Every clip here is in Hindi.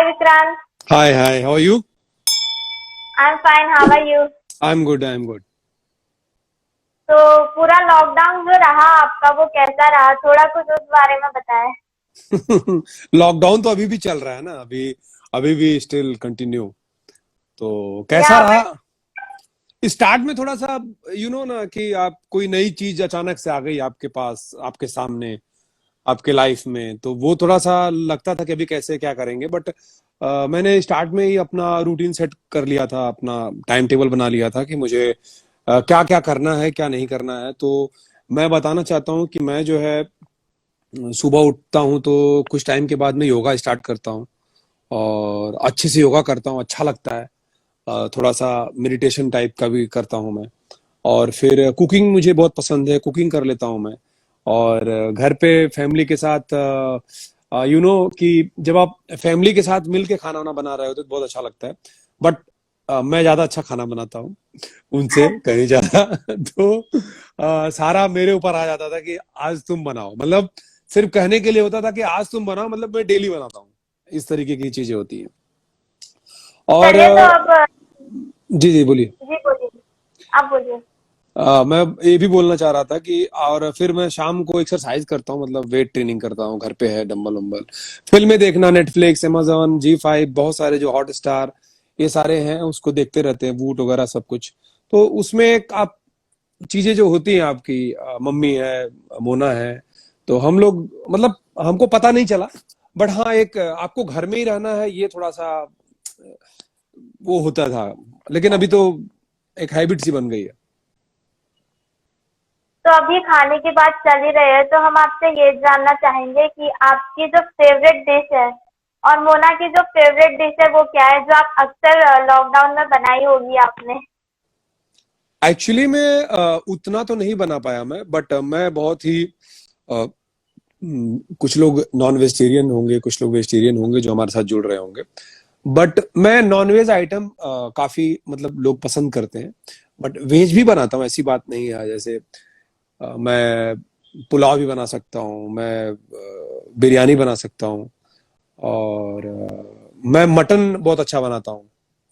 Hi Vikrant, Hi, hi. How are you? I'm fine. How are you? I'm good. I'm good. तो पूरा लॉकडाउन जो रहा आपका वो कैसा रहा? थोड़ा कुछ उस बारे में बताएं। लॉकडाउन तो अभी भी चल रहा है ना, अभी अभी भी स्टिल कंटिन्यू। तो कैसा या रहा? बट स्टार्ट में थोड़ा सा ना कि आप कोई नई चीज अचानक से आ गई आपके पास, आपके सामने, आपके लाइफ में, तो वो थोड़ा सा लगता था कि अभी कैसे क्या करेंगे। बट मैंने स्टार्ट में ही अपना रूटीन सेट कर लिया था, अपना टाइम टेबल बना लिया था कि मुझे क्या क्या करना है, क्या नहीं करना है। तो मैं बताना चाहता हूँ कि मैं जो है सुबह उठता हूँ तो कुछ टाइम के बाद मैं योगा स्टार्ट करता हूँ और अच्छे से योगा करता हूँ, अच्छा लगता है। थोड़ा सा मेडिटेशन टाइप का भी करता हूँ मैं। और फिर कुकिंग मुझे बहुत पसंद है, कुकिंग कर लेता हूँ मैं। और घर पे फैमिली के साथ कि जब आप फैमिली के साथ मिल के खाना वाना बना रहे हो तो बहुत अच्छा लगता है। बट मैं ज्यादा अच्छा खाना बनाता हूँ उनसे कहीं ज्यादा। तो सारा मेरे ऊपर आ जाता था कि आज तुम बनाओ, मतलब सिर्फ कहने के लिए होता था कि आज तुम बनाओ, मतलब मैं डेली बनाता हूँ। इस तरीके की चीजें होती हैं। और चलिए तो अब जी जी बोलिए। जी बोलिए, आप बोलिए। मैं ये भी बोलना चाह रहा था कि और फिर मैं शाम को एक्सरसाइज करता हूँ, मतलब वेट ट्रेनिंग करता हूँ, घर पे है डंबल वंबल। फिल्में देखना, नेटफ्लिक्स, amazon, G5, बहुत सारे जो हॉट स्टार ये सारे हैं उसको देखते रहते हैं, वूट वगैरह सब कुछ। तो उसमें एक आप चीजें जो होती हैं आपकी, मम्मी है, मोना है, तो हम लोग, मतलब हमको पता नहीं चला। बट हाँ, एक आपको घर में ही रहना है ये थोड़ा सा वो होता था। लेकिन अभी तो एक हैबिट सी बन गई है। तो अभी खाने की बात चल ही रही है तो हम आपसे ये जानना चाहेंगे कि आपकी जो फेवरेट डिश है और मोना की जो फेवरेट डिश है वो क्या है जो आप अक्सर लॉकडाउन में बनाई होगी आपने। एक्चुअली मैं उतना तो नहीं बना पाया मैं, बट मैं बहुत ही कुछ लोग नॉन वेजिटेरियन होंगे, कुछ लोग वेजिटेरियन होंगे जो हमारे साथ जुड़ रहे होंगे। बट मैं नॉन वेज आइटम काफी, मतलब लोग पसंद करते हैं। बट वेज भी बनाता हूँ, ऐसी बात नहीं है। जैसे मैं पुलाव भी बना सकता हूँ, मैं बिरयानी बना सकता हूँ। और मैं मटन बहुत अच्छा बनाता हूँ।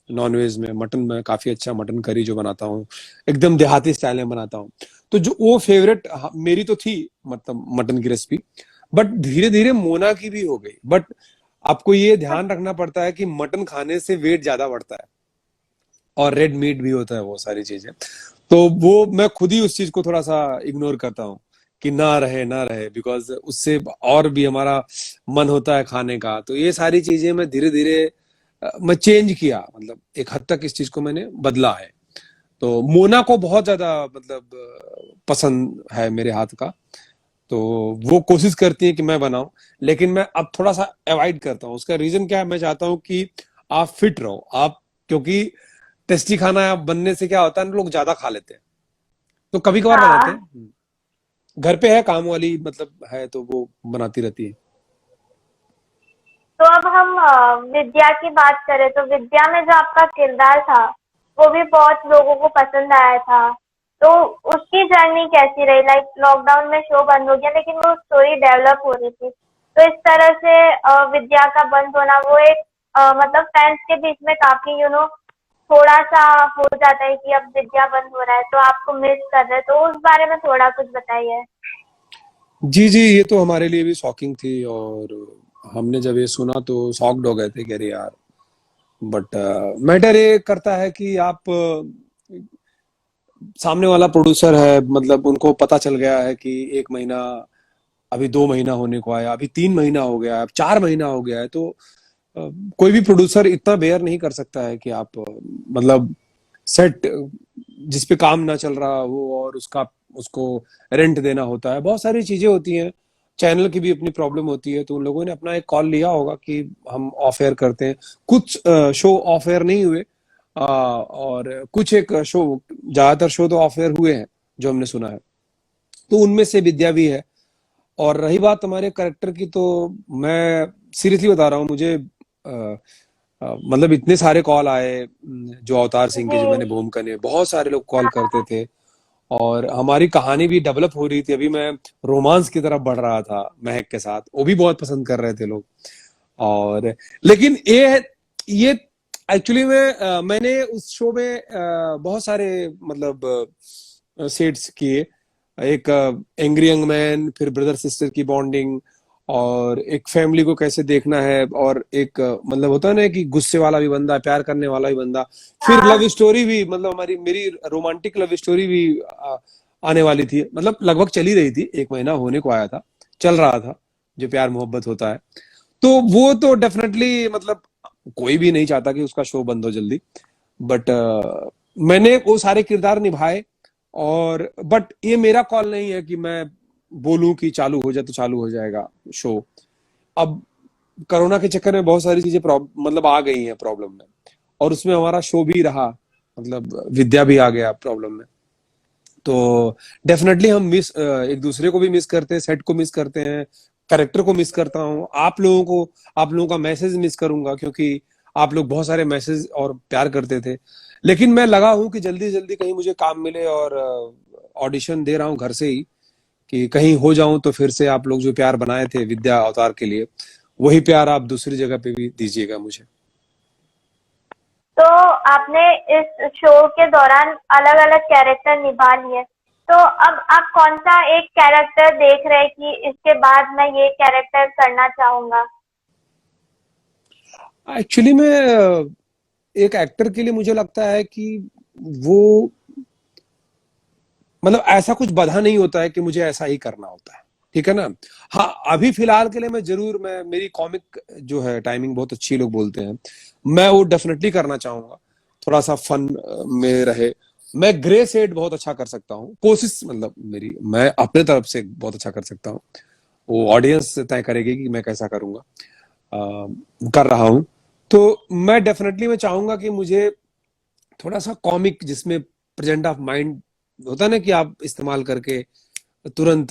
नॉन वेज में मटन, मैं काफी अच्छा मटन करी जो बनाता हूँ, एकदम देहाती स्टाइल में बनाता हूँ। तो जो वो फेवरेट मेरी तो थी, मतलब मटन की रेसिपी। बट धीरे धीरे मोना की भी हो गई। बट आपको ये ध्यान रखना पड़ता है कि मटन खाने से वेट ज्यादा बढ़ता है और रेड मीट भी होता है, वो सारी चीजें। तो वो मैं खुद ही उस चीज को थोड़ा सा इग्नोर करता हूँ कि ना रहे ना रहे, बिकॉज उससे और भी हमारा मन होता है खाने का। तो ये सारी चीजें मैं धीरे धीरे मैं चेंज किया, मतलब एक हद तक इस चीज को मैंने बदला है। तो मोना को बहुत ज्यादा, मतलब पसंद है मेरे हाथ का। तो वो कोशिश करती है कि मैं बनाऊं, लेकिन मैं अब थोड़ा सा अवॉइड करता हूँ। उसका रीजन क्या है, मैं चाहता हूँ कि आप फिट रहो आप, क्योंकि टेस्टी खाना बनने से क्या होता है ना, लोग ज्यादा खा लेते हैं। तो कभी कभार बनाते हाँ, हैं। घर पे है काम वाली, मतलब है, तो वो बनाती रहती है। तो अब हम विद्या की बात करें तो विद्या में जो आपका किरदार था वो भी बहुत लोगों को पसंद आया था। तो उसकी जर्नी कैसी रही? लाइक लॉकडाउन में शो बंद हो गया लेकिन वो स्टोरी डेवलप हो रही थी। तो इस तरह से विद्या का बंद होना वो एक मतलब फैंस के बीच में काफी थोड़ा सा हो जाता है कि अब विद्या बंद हो रहा है तो आपको मिस कर रहे हैं। तो उस बारे में थोड़ा कुछ बताइए। जी जी, ये तो हमारे लिए भी शॉकिंग थी। और हमने जब ये सुना तो शॉक्ड हो गए थे, कह रहे यार। बट मैटर ये करता है कि आप सामने वाला प्रोड्यूसर है, मतलब उनको पता चल गया है कि 1 महीना, अभी 2 महीना होने को आया, अभी 3 महीना हो गया है, अब 4 महीना हो गया है। तो कोई भी प्रोड्यूसर इतना बेयर नहीं कर सकता है कि आप मतलब सेट जिस पे काम ना चल रहा हो और उसका उसको रेंट देना होता है, बहुत सारी चीजें होती हैं। चैनल की भी अपनी प्रॉब्लम होती है। तो उन लोगों ने अपना एक कॉल लिया होगा कि हम ऑफ एयर करते हैं। कुछ शो ऑफ एयर नहीं हुए, और कुछ एक शो, ज्यादातर शो तो ऑफ एयर हुए हैं जो हमने सुना है। तो उनमें से विद्या भी है। और रही बात हमारे करेक्टर की, तो मैं सीरियसली बता रहा हूँ, मुझे मतलब इतने सारे कॉल आए, जो अवतार सिंह के, जो मैंने जी। भूमिका ने, बहुत सारे लोग कॉल करते हाँ। थे। और हमारी कहानी भी डेवलप हो रही थी, अभी मैं रोमांस की तरफ बढ़ रहा था महक के साथ, वो भी बहुत पसंद कर रहे थे लोग। और लेकिन ये एक्चुअली में मैंने उस शो में बहुत सारे मतलब सेट्स किए। एक एंग्री यंग मैन, फिर ब्रदर सिस्टर की बॉन्डिंग, और एक फैमिली को कैसे देखना है, और एक मतलब होता है ना कि गुस्से वाला भी बंदा, प्यार करने वाला भी बंदा, फिर हाँ। लव स्टोरी भी, मतलब हमारी मेरी रोमांटिक लव स्टोरी भी आने वाली थी, मतलब लगभग चली रही थी, 1 महीना होने को आया था, चल रहा था, जो प्यार मोहब्बत होता है। तो वो तो डेफिनेटली मतलब कोई भी नहीं चाहता कि उसका शो बंद हो जल्दी, बट मैंने वो सारे किरदार निभाए। और बट ये मेरा कॉल नहीं है कि मैं बोलूं कि चालू हो जाए तो चालू हो जाएगा शो। अब कोरोना के चक्कर में बहुत सारी चीजें मतलब आ गई हैं प्रॉब्लम में, और उसमें हमारा शो भी रहा, मतलब विद्या भी आ गया प्रॉब्लम में। तो डेफिनेटली हम एक दूसरे को भी मिस करते हैं, सेट को मिस करते हैं, कैरेक्टर को मिस करता हूँ, आप लोगों का मैसेज मिस करूंगा, क्योंकि आप लोग बहुत सारे मैसेज और प्यार करते थे। लेकिन मैं लगा हूं कि जल्दी जल्दी कहीं मुझे काम मिले, और ऑडिशन दे रहा हूँ घर से ही, कि कहीं हो जाऊं तो फिर से आप लोग जो प्यार बनाए थे विद्या अवतार के लिए, वही प्यार आप दूसरी जगह पे भी दीजिएगा मुझे। तो आपने इस शो के दौरान अलग अलग कैरेक्टर निभा लिए, तो अब आप कौन सा एक कैरेक्टर देख रहे हैं कि इसके बाद मैं ये कैरेक्टर करना चाहूंगा? एक्चुअली में एक एक्टर के लिए मुझे लगता है कि वो मतलब ऐसा कुछ बंधा नहीं होता है कि मुझे ऐसा ही करना होता है, ठीक है ना। हाँ, अभी फिलहाल के लिए मैं मेरी कॉमिक जो है टाइमिंग बहुत अच्छी, लोग बोलते हैं, मैं वो डेफिनेटली करना चाहूंगा, थोड़ा सा फन में रहे। मैं ग्रे शेड बहुत अच्छा कर सकता हूँ, कोशिश मतलब मेरी, मैं अपने तरफ से बहुत अच्छा कर सकता हूँ, वो ऑडियंस तय करेगी कि मैं कैसा करूंगा, कर रहा हूँ। तो मैं चाहूंगा कि मुझे थोड़ा सा कॉमिक, जिसमें प्रेजेंट ऑफ माइंड होता है ना, कि आप इस्तेमाल करके तुरंत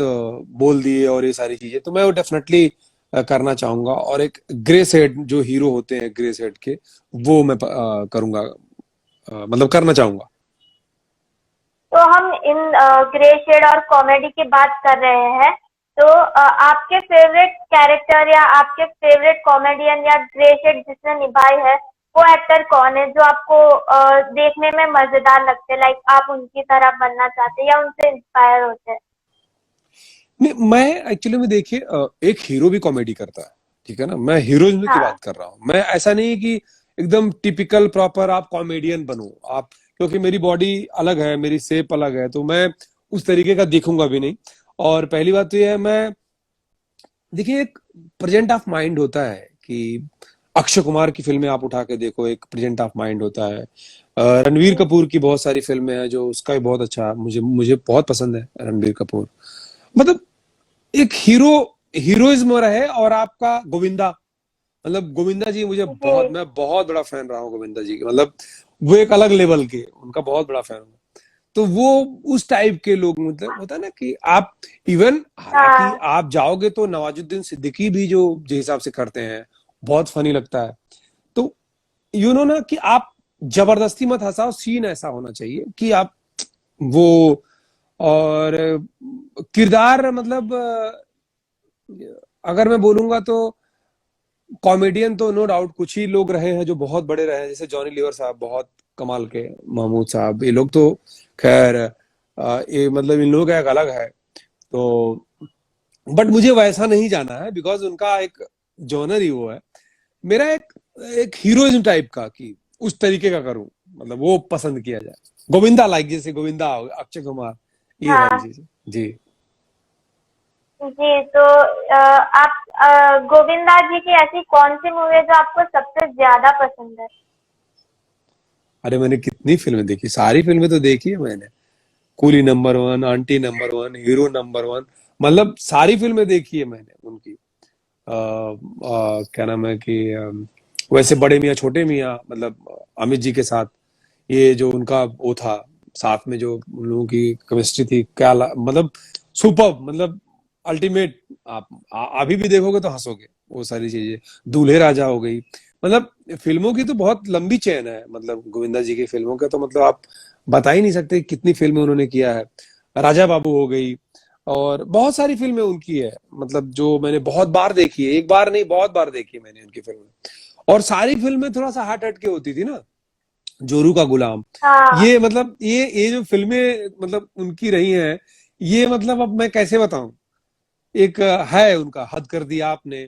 बोल दिए और ये सारी चीजें, तो मैं वो डेफिनेटली करना चाहूंगा। और एक ग्रे सेड जो हीरो होते हैं ग्रे सेड के, वो मैं करूंगा, मतलब करना चाहूंगा। तो हम इन ग्रे शेड और कॉमेडी की बात कर रहे हैं, तो आपके फेवरेट कैरेक्टर या आपके फेवरेट कॉमेडियन या ग्रे शेड जिसने निभाई है, वो एक्टर कौन है जो आपको देखने में मजेदार लगते हैं, लाइक आप उनकी तरह बनना चाहते हैं या उनसे इंस्पायर होते हैं? नहीं, मैं एक्चुअली में देखिए एक हीरो भी कॉमेडी करता है, ठीक है ना, मैं हीरोइज्म की हाँ। बात कर रहा हूँ। मैं ऐसा नहीं कि एकदम टिपिकल प्रॉपर आप कॉमेडियन बनो आप, क्योंकि मेरी बॉडी अलग है, मेरी शेप अलग है, तो मैं उस तरीके का दिखूंगा भी नहीं। और पहली बात तो ये है, मैं देखिए एक प्रेजेंट ऑफ माइंड होता है कि अक्षय कुमार की फिल्में आप उठा के देखो, एक प्रेजेंट ऑफ माइंड होता है। रणवीर कपूर की बहुत सारी फिल्में हैं जो उसका भी बहुत अच्छा, मुझे मुझे बहुत पसंद है रणवीर कपूर। मतलब एक हीरोइज्म रहे। और आपका गोविंदा, मतलब गोविंदा जी मुझे जी। बहुत, मैं बहुत बड़ा फैन रहा हूँ गोविंदा जी के, मतलब वो एक अलग लेवल के, उनका बहुत बड़ा फैन हूँ। तो वो उस टाइप के लोग, मतलब होता है ना कि आप इवन, हालांकि हाँ। आप जाओगे तो नवाजुद्दीन सिद्दीकी भी जो जिस हिसाब से करते हैं बहुत फनी लगता है। तो यू नो ना कि आप जबरदस्ती मत हंसाओ, सीन ऐसा होना चाहिए कि आप वो, और किरदार मतलब अगर मैं बोलूंगा तो कॉमेडियन तो नो डाउट कुछ ही लोग रहे हैं जो बहुत बड़े रहे हैं, जैसे जॉनी लीवर साहब बहुत कमाल के, महमूद साहब, ये लोग तो खैर ये मतलब इन लोगों का एक अलग है। तो बट मुझे वैसा नहीं जाना है, बिकॉज उनका एक जॉनर ही वो है। मेरा एक एक हीरोइज्म टाइप का, कि उस तरीके का करूं, मतलब वो पसंद किया जाए। गोविंदा, लाइक जैसे गोविंदा, अक्षय कुमार, ये सारी हाँ चीजें। जी। जी। तो आप गोविंदा जी की ऐसी कौन सी मूवी है जो आपको सबसे ज्यादा पसंद है? अरे मैंने कितनी फिल्में देखी, सारी फिल्में तो देखी है मैंने। Coolie number one, aunty number one, hero number one, मतलब सारी फिल्में देखी है मैंने उनकी। क्या नाम है कि वैसे बड़े मियाँ छोटे मियाँ, मतलब अमित जी के साथ, ये जो उनका वो था, साथ में जो उन लोगों की केमिस्ट्री थी, क्या मतलब सुपर, मतलब अल्टीमेट। आप अभी भी देखोगे तो हंसोगे, वो सारी चीजें। दूल्हे राजा हो गई, मतलब फिल्मों की तो बहुत लंबी चेन है, मतलब गोविंदा जी की फिल्मों का तो मतलब आप बता ही नहीं सकते कितनी फिल्में उन्होंने किया है। राजा बाबू हो गई, और बहुत सारी फिल्में उनकी है, मतलब जो मैंने बहुत बार देखी है, एक बार नहीं बहुत बार देखी है मैंने उनकी फिल्में। और सारी फिल्में थोड़ा सा हट हट के होती थी ना। जोरू का गुलाम, हाँ ये मतलब ये जो फिल्में मतलब उनकी रही हैं, ये मतलब अब मैं कैसे बताऊं। एक है उनका हद कर दिया आपने,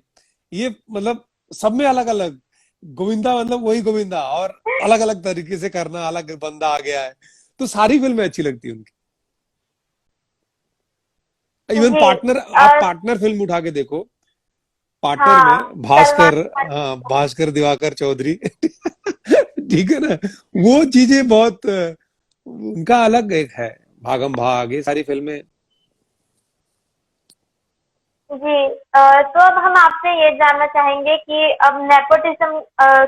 ये मतलब सब में अलग अलग गोविंदा, मतलब वही गोविंदा, और अलग अलग तरीके से करना, अलग बंदा आ गया है। तो सारी फिल्में अच्छी लगती है उनकी। इवन जी। पार्टनर, आप पार्टनर फिल्म उठा के देखो, पार्टनर हाँ, में सलमान भास्कर, खान। हाँ भास्कर दिवाकर चौधरी ठीक है ना। वो चीजें बहुत उनका अलग एक है, भागम भाग, ये सारी फिल्में। जी। तो अब हम आपसे ये जानना चाहेंगे कि अब नेपोटिज्म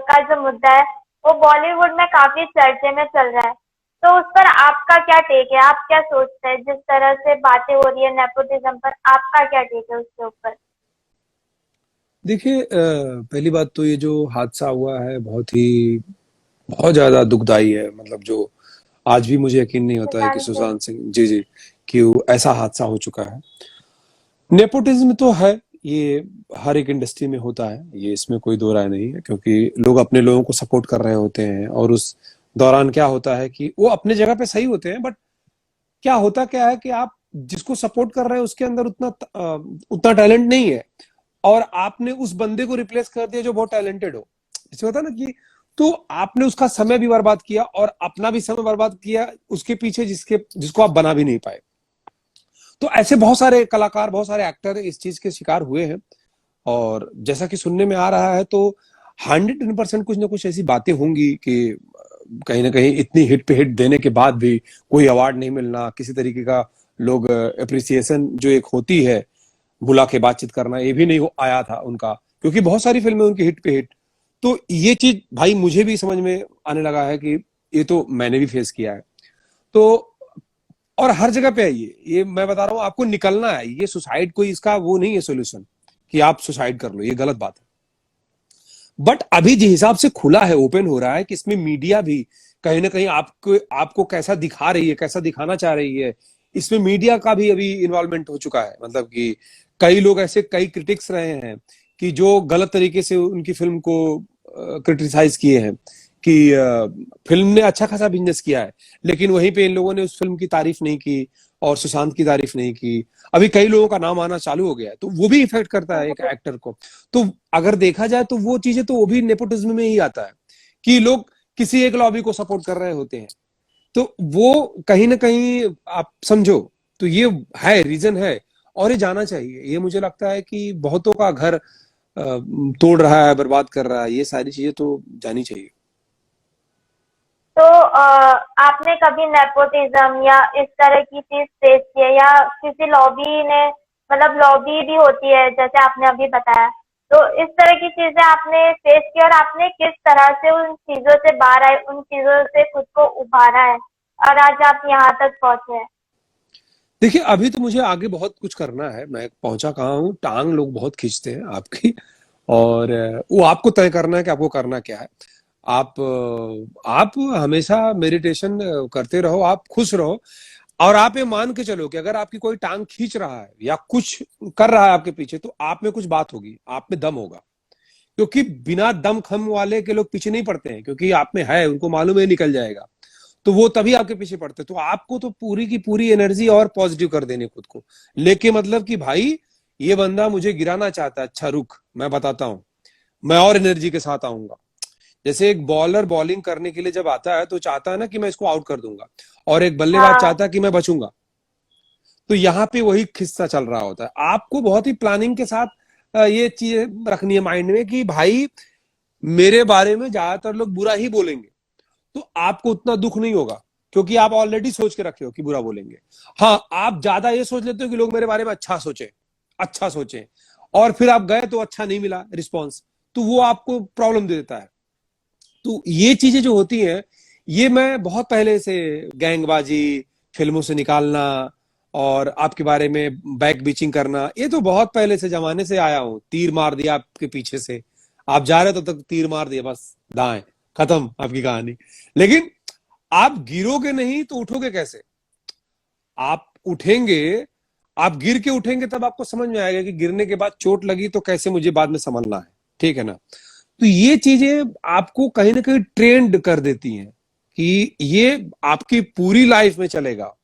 का जो मुद्दा है वो बॉलीवुड में काफी चर्चे में चल रहा है। तो उस पर आपका क्या टेक है? आप क्या सोचते हैं जिस तरह से बातें हो रही है नेपोटिज्म पर, आपका क्या टेक है उसके ऊपर? देखिए पहली बात तो ये जो हादसा हुआ है बहुत ज्यादा दुखदाई है, मतलब जो आज भी मुझे यकीन नहीं होता है कि सुशांत सिंह। सुशांत सिंह, जी जी, कि वो ऐसा हादसा हो चुका है। नेपोटिज्म तो है, ये हर एक इंडस्ट्री में होता है, ये इसमें कोई दो राय नहीं है, क्योंकि लोग अपने लोगों को सपोर्ट कर रहे होते हैं, और उस दौरान क्या होता है कि वो अपने जगह पे सही होते हैं, बट क्या होता क्या है कि आप जिसको सपोर्ट कर रहे हैं उसके अंदर उतना टैलेंट नहीं है, और आपने उस बंदे को रिप्लेस कर दिया जो बहुत टैलेंटेड हो। जैसे होता है ना कि, तो आपने उसका समय भी बर्बाद किया और अपना भी समय बर्बाद किया उसके पीछे, जिसको आप बना भी नहीं पाए। तो ऐसे बहुत सारे कलाकार, बहुत सारे एक्टर इस चीज के शिकार हुए हैं। और जैसा कि सुनने में आ रहा है, तो 110% कुछ ना कुछ ऐसी बातें होंगी कि कहीं ना कहीं इतनी हिट पे हिट देने के बाद भी कोई अवार्ड नहीं मिलना, किसी तरीके का लोग अप्रिसिएशन जो एक होती है, बुला के बातचीत करना, ये भी नहीं आया था उनका, क्योंकि बहुत सारी फिल्में उनकी हिट पे हिट। तो ये चीज भाई मुझे भी समझ में आने लगा है कि ये तो मैंने भी फेस किया है। तो और हर जगह पे है ये मैं बता रहा हूँ आपको, निकलना है ये सुसाइड, कोई इसका वो नहीं है सोल्यूशन कि आप सुसाइड कर लो, ये गलत बात है। बट अभी जिस हिसाब से खुला है, ओपन हो रहा है, कि इसमें मीडिया भी कहीं ना कहीं आपको आपको कैसा दिखा रही है, कैसा दिखाना चाह रही है, इसमें मीडिया का भी अभी इन्वॉल्वमेंट हो चुका है। मतलब कि कई लोग ऐसे, कई क्रिटिक्स रहे हैं कि जो गलत तरीके से उनकी फिल्म को क्रिटिसाइज किए हैं कि फिल्म ने अच्छा खासा बिजनेस किया है, लेकिन वहीं पे इन लोगों ने उस फिल्म की तारीफ नहीं की और सुशांत की तारीफ नहीं की। अभी कई लोगों का नाम आना चालू हो गया है, तो वो भी इफेक्ट करता है एक एक्टर को। तो अगर देखा जाए तो वो चीजें तो वो भी नेपोटिज्म में ही आता है, कि लोग किसी एक लॉबी को सपोर्ट कर रहे होते हैं। तो वो कहीं ना कहीं आप समझो, तो ये है, रीजन है। और ये जाना चाहिए, ये मुझे लगता है कि बहुतों का घर तोड़ रहा है, बर्बाद कर रहा है, ये सारी चीजें तो जानी चाहिए। तो आपने कभी नेपोटिज्म या इस तरह की चीज फेस की है, या किसी लॉबी ने, मतलब लॉबी भी होती है जैसे आपने अभी बताया, तो इस तरह की चीजें आपने फेस की और आपने किस तरह से उन चीजों से बाहर आए, उन चीजों से खुद को उभारा है और आज आप यहाँ तक पहुंचे हैं? देखिए अभी तो मुझे आगे बहुत कुछ करना है, मैं पहुंचा कहाँ हूँ, टांग लोग बहुत खींचते हैं आपकी, और वो आपको तय करना है कि आपको करना क्या है। आप हमेशा मेडिटेशन करते रहो, आप खुश रहो, और आप ये मान के चलो कि अगर आपकी कोई टांग खींच रहा है या कुछ कर रहा है आपके पीछे, तो आप में कुछ बात होगी, आप में दम होगा। क्योंकि बिना दम खम वाले के लोग पीछे नहीं पड़ते हैं, क्योंकि आप में है, उनको मालूम है निकल जाएगा, तो वो तभी आपके पीछे पड़ते हैं। तो आपको तो पूरी की पूरी एनर्जी और पॉजिटिव कर देनी खुद को लेके, मतलब कि भाई ये बंदा मुझे गिराना चाहता है, अच्छा रुक मैं बताता हूँ, मैं और एनर्जी के साथ आऊंगा। जैसे एक बॉलर बॉलिंग करने के लिए जब आता है तो चाहता है ना कि मैं इसको आउट कर दूंगा, और एक बल्लेबाज हाँ। चाहता है कि मैं बचूंगा। तो यहाँ पे वही किस्सा चल रहा होता है। आपको बहुत ही प्लानिंग के साथ ये चीज रखनी है माइंड में कि भाई मेरे बारे में ज्यादातर लोग बुरा ही बोलेंगे, तो आपको उतना दुख नहीं होगा, क्योंकि आप ऑलरेडी सोच के रखे हो कि बुरा बोलेंगे। हाँ, आप ज्यादा ये सोच लेते हो कि लोग मेरे बारे में अच्छा सोचे, अच्छा सोचे, और फिर आप गए तो अच्छा नहीं मिला रिस्पॉन्स, तो वो आपको प्रॉब्लम दे देता है। तो ये चीजें जो होती हैं, ये मैं बहुत पहले से, गैंगबाजी फिल्मों से निकालना और आपके बारे में बैक बीचिंग करना, ये तो बहुत पहले से जमाने से आया हूं। तीर मार दिया आपके पीछे से, आप जा रहे हो तब तक तीर मार दिया, बस दाएं, खत्म आपकी कहानी। लेकिन आप गिरोगे नहीं तो उठोगे कैसे? आप उठेंगे, आप गिर के उठेंगे तब आपको समझ में आएगा कि गिरने के बाद चोट लगी तो कैसे मुझे बाद में संभलना है, ठीक है ना। तो ये चीजें आपको कहीं ना कहीं ट्रेंड कर देती हैं कि ये आपकी पूरी लाइफ में चलेगा।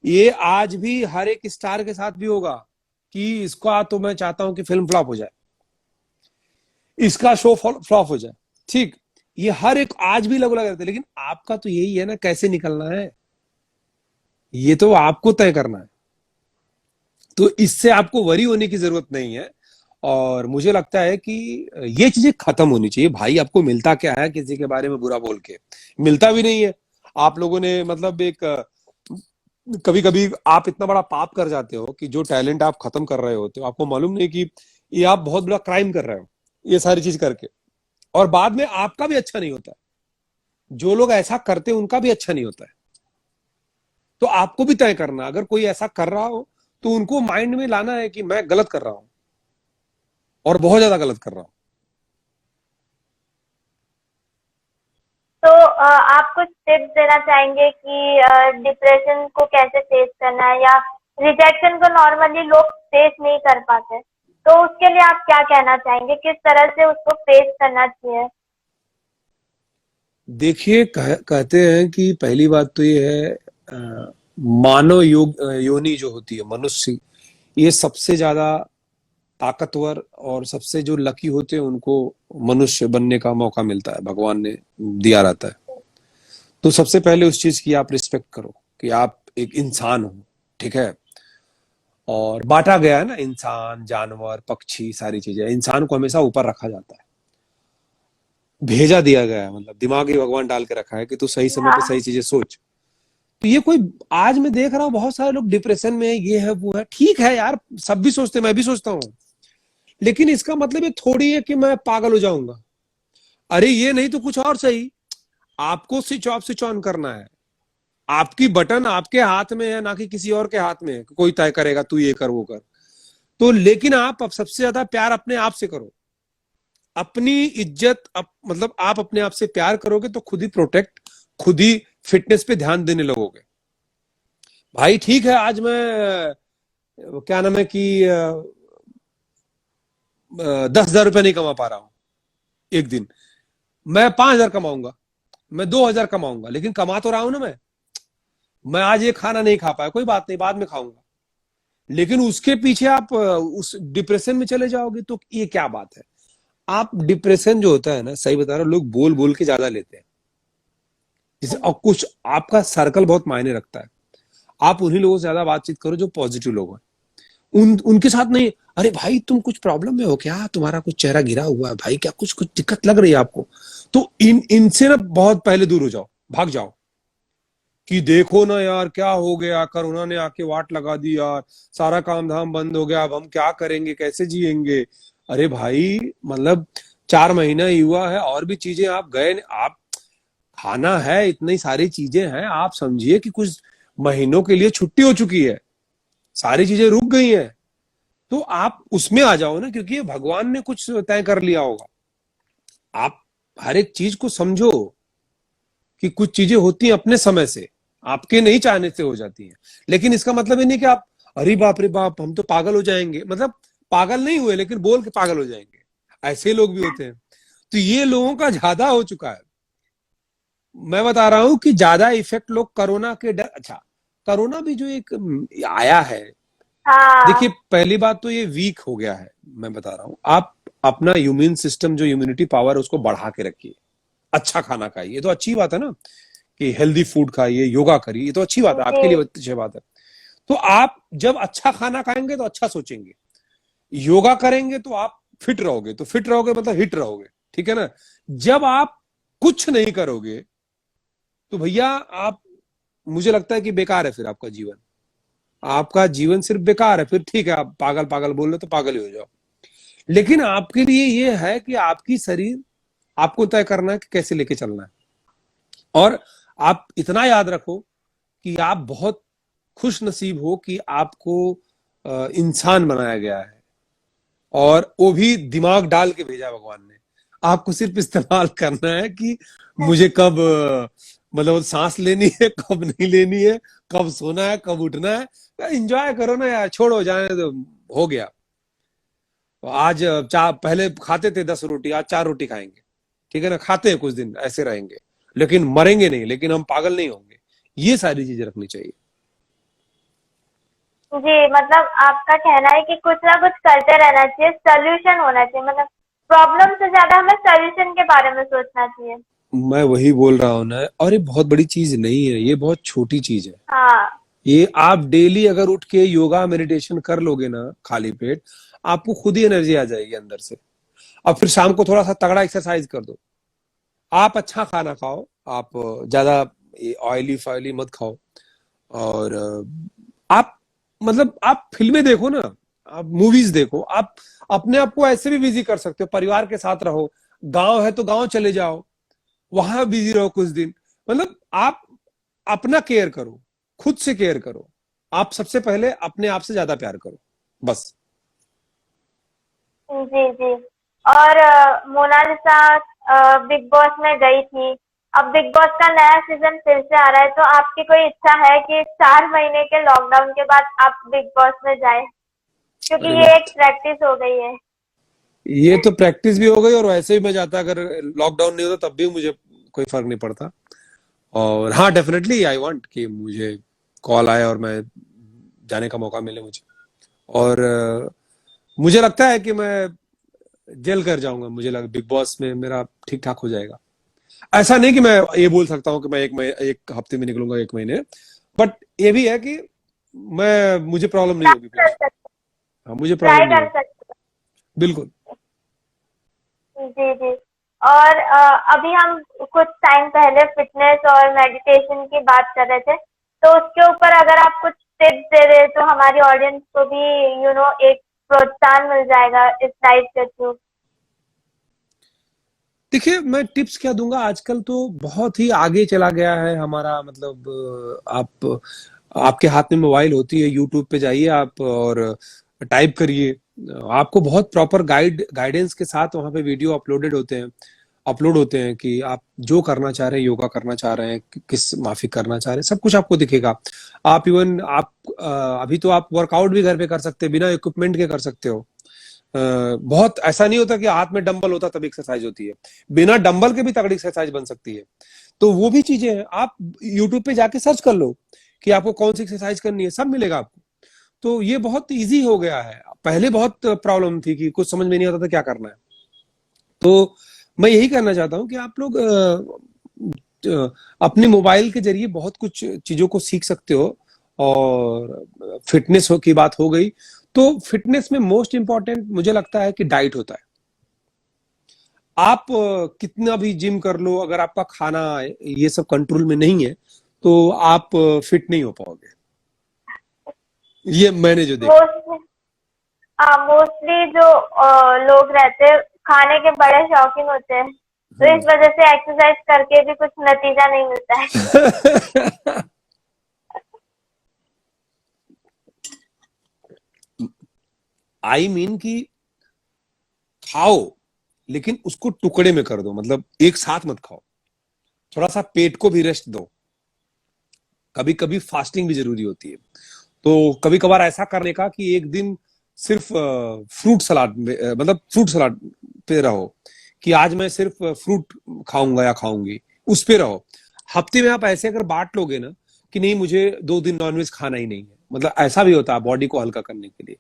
ये आज भी हर एक स्टार के साथ भी होगा कि इसका तो मैं चाहता हूं कि फिल्म फ्लॉप हो जाए, इसका शो फ्लॉप हो जाए, ठीक। ये हर एक आज भी लगो लगा रहता है, लेकिन आपका तो यही है ना, कैसे निकलना है ये तो आपको तय करना है। तो इससे आपको वरी होने की जरूरत नहीं है। और मुझे लगता है कि ये चीजें खत्म होनी चाहिए। भाई आपको मिलता क्या है किसी के बारे में बुरा बोल के? मिलता भी नहीं है। आप लोगों ने मतलब एक कभी कभी आप इतना बड़ा पाप कर जाते हो कि जो टैलेंट आप खत्म कर रहे होते हो, आपको मालूम नहीं कि ये आप बहुत बड़ा क्राइम कर रहे हो ये सारी चीज करके, और बाद में आपका भी अच्छा नहीं होता है। जो लोग ऐसा करते हैं उनका भी अच्छा नहीं होता है। तो आपको भी तय करना, अगर कोई ऐसा कर रहा हो तो उनको माइंड में लाना है कि मैं गलत कर रहा हूं और बहुत ज्यादा गलत कर रहा हूं। तो आप कुछ टिप्स देना चाहेंगे कि डिप्रेशन को कैसे फेस करना है, या रिजेक्शन को नॉर्मली लोग फेस नहीं कर पाते, तो उसके लिए आप क्या कहना चाहेंगे, किस तरह से उसको फेस करना चाहिए? देखिए कहते हैं कि पहली बात तो ये है, मानव योनि जो होती है मनुष्य, ये सबसे ज्यादा ताकतवर और सबसे जो लकी होते हैं उनको मनुष्य बनने का मौका मिलता है, भगवान ने दिया रहता है। तो सबसे पहले उस चीज की आप रिस्पेक्ट करो कि आप एक इंसान हो, ठीक है। और बांटा गया है ना, इंसान, जानवर, पक्षी, सारी चीजें। इंसान को हमेशा ऊपर रखा जाता है, भेजा दिया गया है, मतलब दिमाग ही भगवान डाल के रखा है कि तू सही समय पे हाँ। सही चीजें सोच। तो ये कोई, आज मैं देख रहा हूँ बहुत सारे लोग डिप्रेशन में है, ये है वो है, ठीक है यार, सब भी सोचते हैं, मैं भी सोचता हूँ, लेकिन इसका मतलब ये थोड़ी है कि मैं पागल हो जाऊंगा। अरे ये नहीं तो कुछ और सही। आपको स्विच ऑफ स्विच ऑन करना है। आपकी बटन आपके हाथ में है, ना कि किसी और के हाथ में है। कोई तय करेगा तू ये कर वो कर। तो लेकिन आप अब सबसे ज्यादा प्यार अपने आप से करो। अपनी इज्जत मतलब आप अपने आप से प्यार करोगे तो खुद ही प्रोटेक्ट, खुद ही फिटनेस पे ध्यान देने लगोगे। भाई ठीक है, आज मैं क्या नाम है कि 10,000 रुपया नहीं कमा पा रहा हूं एक दिन, मैं 5,000 कमाऊंगा, मैं 2,000 कमाऊंगा, लेकिन कमा तो रहा हूं ना मैं आज ये खाना नहीं खा पाया, कोई बात नहीं, बाद में खाऊंगा। लेकिन उसके पीछे आप उस डिप्रेशन में चले जाओगे तो ये क्या बात है? आप डिप्रेशन जो होता है ना, सही बता रहा हूं, लोग बोल बोल के ज्यादा लेते हैं। जैसे और कुछ आपका सर्कल बहुत मायने रखता है। आप उन्हीं लोगों से ज्यादा बातचीत करो जो पॉजिटिव लोग हैं। उनके साथ नहीं, अरे भाई तुम कुछ प्रॉब्लम में हो क्या, तुम्हारा कुछ चेहरा गिरा हुआ है भाई, क्या कुछ कुछ दिक्कत लग रही है आपको? तो इनसे ना बहुत पहले दूर हो जाओ, भाग जाओ। कि देखो ना यार क्या हो गया, कोरोना ने आके वाट लगा दी यार, सारा काम धाम बंद हो गया, अब हम क्या करेंगे, कैसे जिएंगे? अरे भाई मतलब 4 महीना ही हुआ है, और भी चीजें आप गए, आप खाना है, इतनी सारी चीजें हैं। आप समझिए कि कुछ महीनों के लिए छुट्टी हो चुकी है, सारी चीजें रुक गई हैं। तो आप उसमें आ जाओ ना, क्योंकि ये भगवान ने कुछ तय कर लिया होगा। आप हर एक चीज को समझो कि कुछ चीजें होती हैं अपने समय से, आपके नहीं चाहने से हो जाती हैं। लेकिन इसका मतलब ये नहीं कि आप अरे बाप रे बाप हम तो पागल हो जाएंगे, मतलब पागल नहीं हुए लेकिन बोल के पागल हो जाएंगे, ऐसे लोग भी होते हैं। तो ये लोगों का ज्यादा हो चुका है। मैं बता रहा हूं कि ज्यादा इफेक्ट लोग कोरोना के डर, अच्छा कोरोना भी जो एक आया है, देखिए हाँ। पहली बात तो ये वीक हो गया है। मैं बता रहा हूं, आप अपना इम्यून सिस्टम जो इम्यूनिटी पावर है उसको बढ़ा के रखिए। अच्छा खाना खाइए, तो अच्छी बात है ना, कि हेल्दी फूड खाइए, योगा करिए, ये तो अच्छी बात है, जी। आपके लिए अच्छी बात है। तो आप जब अच्छा खाना खाएंगे तो अच्छा सोचेंगे, योगा करेंगे तो आप फिट रहोगे, तो फिट रहोगे मतलब हिट रहोगे, ठीक है ना। जब आप कुछ नहीं करोगे तो भैया आप, मुझे लगता है कि बेकार है फिर आपका जीवन। आपका जीवन सिर्फ बेकार है फिर। ठीक है, आप पागल पागल बोल रहे तो पागल ही हो जाओ, लेकिन आपके लिए ये है कि आपकी शरीर, आपको तय करना है कि कैसे लेके चलना है। और आप इतना याद रखो कि आप बहुत खुश नसीब हो कि आपको इंसान बनाया गया है, और वो भी दिमाग डाल के भेजा भगवान ने। आपको सिर्फ इस्तेमाल करना है कि मुझे कब मतलब सांस लेनी है, कब नहीं लेनी है, कब सोना है, कब उठना है, एंजॉय करो ना यार, छोड़ो, जाने दो, हो गया। आज चार पहले खाते थे 10 रोटी, आज 4 रोटी खाएंगे, ठीक है ना, खाते हैं कुछ दिन ऐसे रहेंगे, लेकिन मरेंगे नहीं, लेकिन हम पागल नहीं होंगे। ये सारी चीजें रखनी चाहिए। जी, मतलब आपका कहना है कि कुछ ना कुछ करते रहना चाहिए, सोल्यूशन होना चाहिए, मतलब प्रॉब्लम से ज्यादा हमें सोल्यूशन के बारे में सोचना चाहिए। मैं वही बोल रहा हूँ ना, और ये बहुत बड़ी चीज नहीं है, ये बहुत छोटी चीज है। हाँ। ये आप डेली अगर उठ के योगा मेडिटेशन कर लोगे ना खाली पेट, आपको खुद ही एनर्जी आ जाएगी अंदर से। अब फिर शाम को थोड़ा सा तगड़ा एक्सरसाइज कर दो, आप अच्छा खाना खाओ, आप ज्यादा ऑयली फायली मत खाओ, और आप मतलब आप फिल्में देखो ना, आप मूवीज देखो, आप अपने आप को ऐसे भी बिजी कर सकते हो, परिवार के साथ रहो, गांव है तो गांव चले जाओ, वहां बिजी रहो कुछ दिन। मतलब आप अपना केयर करो, खुद से केयर करो, आप सबसे पहले अपने आप से ज्यादा प्यार करो, बस। जी जी। और मोनालिसा बिग बॉस में गई थी, अब बिग बॉस का नया सीजन फिर से आ रहा है, तो आपकी कोई इच्छा है कि 4 महीने के लॉकडाउन के बाद आप बिग बॉस में जाए, क्योंकि अरे ये एक प्रैक्टिस हो गई है। ये तो प्रैक्टिस भी हो गई, और वैसे भी मैं जाता, अगर लॉकडाउन नहीं होता तब भी मुझे कोई फर्क नहीं पड़ता। और हाँ, डेफिनेटली आई वांट कि मुझे कॉल आए और मैं जाने का मौका मिले मुझे। और मुझे लगता है कि मैं जेल कर जाऊंगा, मुझे लगा बिग बॉस में मेरा ठीक ठाक हो जाएगा। ऐसा नहीं कि मैं ये बोल सकता हूँ कि मैं एक हफ्ते में निकलूंगा, 1 महीने, बट ये भी है कि मैं मुझे प्रॉब्लम नहीं होगी ट्राई फिर। कर सकते, हाँ, मुझे ट्राई प्रॉब्लम नहीं कर होगी। सकते। बिल्कुल। जी जी। और अभी हम कुछ टाइम पहले फिटनेस और मेडिटेशन की बात कर रहे थे, तो उसके ऊपर अगर आप कुछ टिप्स दे रहे तो हमारी ऑडियंस को भी एक प्रोत्साहन मिल जाएगा इस लाइफ के थ्रू। देखिए, मैं टिप्स क्या दूंगा, आजकल तो बहुत ही आगे चला गया है हमारा, मतलब आप आपके हाथ में मोबाइल होती है, यूट्यूब पे जाइए आप और टाइप करिए, आपको बहुत प्रॉपर गाइडेंस के साथ वहां पे वीडियो अपलोड होते हैं कि आप जो करना चाह रहे हैं, योगा करना चाह रहे हैं, किस माफिक करना चाह रहे हैं, सब कुछ आपको दिखेगा। आप इवन आप अभी तो आप वर्कआउट भी घर पे कर सकते हैं, बिना इक्विपमेंट के कर सकते हो। बहुत ऐसा नहीं होता कि हाथ में डंबल होता तब एक्सरसाइज होती है, बिना डंबल के भी तगड़ी एक्सरसाइज बन सकती है। तो वो भी चीजें हैं, आप यूट्यूब पे जाके सर्च कर लो कि आपको कौन सी एक्सरसाइज करनी है, सब मिलेगा आपको। तो ये बहुत इजी हो गया है, पहले बहुत प्रॉब्लम थी कि कुछ समझ में नहीं आता था क्या करना है। तो मैं यही करना चाहता हूँ कि आप लोग अपने मोबाइल के जरिए बहुत कुछ चीजों को सीख सकते हो। और फिटनेस की बात हो गई, तो फिटनेस में मोस्ट इंपॉर्टेंट मुझे लगता है कि डाइट होता है। आप कितना भी जिम कर लो, अगर आपका खाना ये सब कंट्रोल में नहीं है, तो आप फिट नहीं हो पाओगे। ये मैंने जो देखा। मोस्टली, हाँ, मोस्टली जो लोग रहते हैं खाने के बड़े शौकीन होते हैं, तो इस वजह से एक्सरसाइज करके भी कुछ नतीजा नहीं मिलता है। आई मीन कि खाओ, लेकिन उसको टुकड़े में कर दो, मतलब एक साथ मत खाओ, थोड़ा सा पेट को भी रेस्ट दो। कभी कभी फास्टिंग भी जरूरी होती है, तो कभी कभार ऐसा करने का कि एक दिन सिर्फ फ्रूट सलाद में मतलब फ्रूट सलाद पे रहो, कि आज मैं सिर्फ फ्रूट खाऊंगा या खाऊंगी, उस पे रहो। हफ्ते में आप ऐसे अगर बांट लोगे ना कि नहीं मुझे 2 दिन नॉनवेज खाना ही नहीं है, मतलब ऐसा भी होता है बॉडी को हल्का करने के लिए,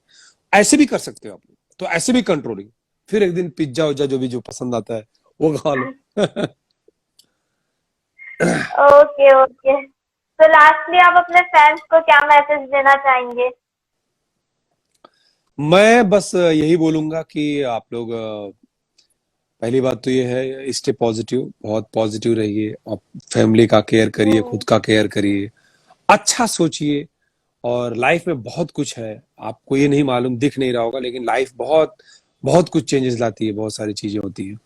ऐसे भी कर सकते हो आप लोग, तो ऐसे भी कंट्रोलिंग। फिर एक दिन पिज्जा उज्जा जो भी जो पसंद आता है वो खा लो। Okay okay. तो लास्टली आप अपने फैंस को क्या मैसेज देना चाहेंगे? मैं बस यही बोलूंगा कि आप लोग पहली बात तो ये है, स्टे पॉजिटिव, बहुत पॉजिटिव रहिए, आप फैमिली का केयर करिए, खुद का केयर करिए, अच्छा सोचिए। और लाइफ में बहुत कुछ है, आपको ये नहीं मालूम, दिख नहीं रहा होगा, लेकिन लाइफ बहुत बहुत कुछ चेंजेस लाती है, बहुत सारी चीजें होती हैं।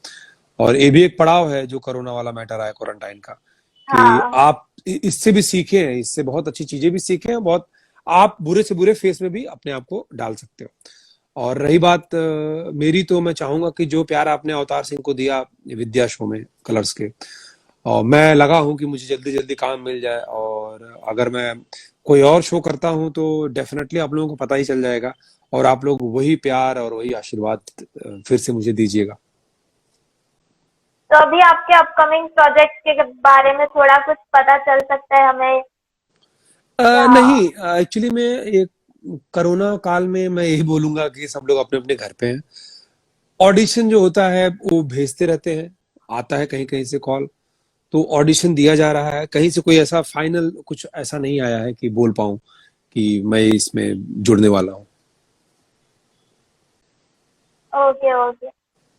और ये भी एक पड़ाव है जो कोरोना वाला मैटर आया, क्वारंटाइन का, कि हाँ। आप इससे भी सीखे हैं, इससे बहुत अच्छी चीजें भी सीखे हैं, बहुत आप बुरे से बुरे फेस में भी अपने आप को डाल सकते हो। और रही बात मेरी, तो मैं चाहूंगा कि जो प्यार आपने अवतार सिंह को दिया विद्या शो में कलर्स के, और मैं लगा हूँ कि मुझे जल्दी जल्दी काम मिल जाए, और अगर मैं कोई और शो करता हूँ तो डेफिनेटली आप लोगों को पता ही चल जाएगा, और आप लोग वही प्यार और वही आशीर्वाद फिर से मुझे दीजिएगा। तो अभी आपके अपकमिंग प्रोजेक्ट के बारे में थोड़ा कुछ पता चल सकता है हमें, या? नहीं, एक्चुअली मैं एक कोरोना काल में मैं यही बोलूंगा कि सब लोग अपने अपने घर पे हैं। ऑडिशन जो होता है वो भेजते रहते हैं, आता है कहीं कहीं से कॉल, तो ऑडिशन दिया जा रहा है। कहीं से कोई ऐसा फाइनल कुछ ऐसा नहीं आया है कि बोल पाऊं कि मैं इसमें जुड़ने वाला हूं। Okay okay.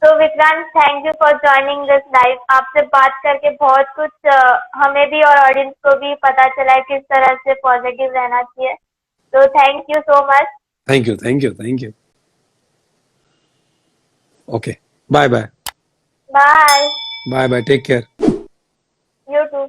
तो Vikrant, thank you for joining this live. आपसे बात करके बहुत कुछ हमें भी और ऑडियंस को भी पता चला है किस तरह से पॉजिटिव रहना चाहिए। तो thank you so much. Thank you, thank you, thank you. Okay, bye bye. Bye. Bye bye, take care. You to.